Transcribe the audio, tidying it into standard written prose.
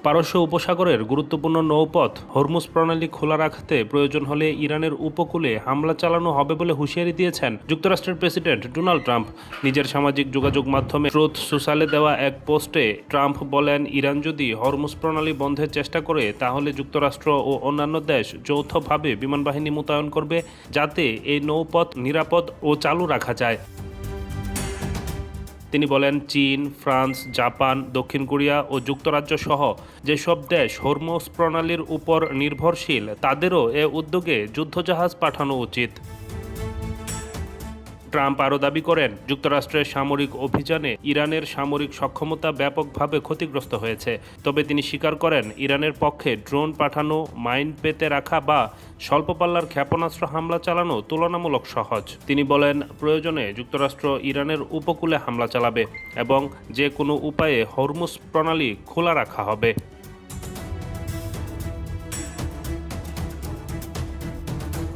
পারস্য উপসাগরের গুরুত্বপূর্ণ নৌপথ হরমুজ প্রণালী খোলা রাখতে প্রয়োজন হলে ইরানের উপকূলে হামলা চালানো হবে বলে হুঁশিয়ারি দিয়েছেন যুক্তরাষ্ট্রের প্রেসিডেন্ট ডোনাল্ড ট্রাম্প। নিজের সামাজিক যোগাযোগ মাধ্যমে ট্রুথ সোশ্যালে দেওয়া এক পোস্টে ট্রাম্প বলেন, ইরান যদি হরমুজ প্রণালী বন্ধের চেষ্টা করে তাহলে যুক্তরাষ্ট্র ও অন্যান্য দেশ যৌথভাবে বিমানবাহিনী মোতায়েন করবে, যাতে এই নৌপথ নিরাপদ ও চালু রাখা যায়। তিনি বলেন, চীন, ফ্রান্স, জাপান, দক্ষিণ কোরিয়া ও যুক্তরাজ্য সহ যেসব দেশ হরমুজ প্রণালীর উপর নির্ভরশীল তাদেরও এ উদ্যোগে যুদ্ধজাহাজ পাঠানো উচিত। ট্রাম্প আরও দাবি করেন, যুক্তরাষ্ট্রের সামরিক অভিযানে ইরানের সামরিক সক্ষমতা ব্যাপকভাবে ক্ষতিগ্রস্ত হয়েছে। তবে তিনি স্বীকার করেন, ইরানের পক্ষে ড্রোন পাঠানো, মাইন পেতে রাখা বা স্বল্প পাল্লার ক্ষেপণাস্ত্র হামলা চালানো তুলনামূলক সহজ। তিনি বলেন, প্রয়োজনে যুক্তরাষ্ট্র ইরানের উপকূলে হামলা চালাবে এবং যে কোনো উপায়ে হরমুজ প্রণালী খোলা রাখা হবে।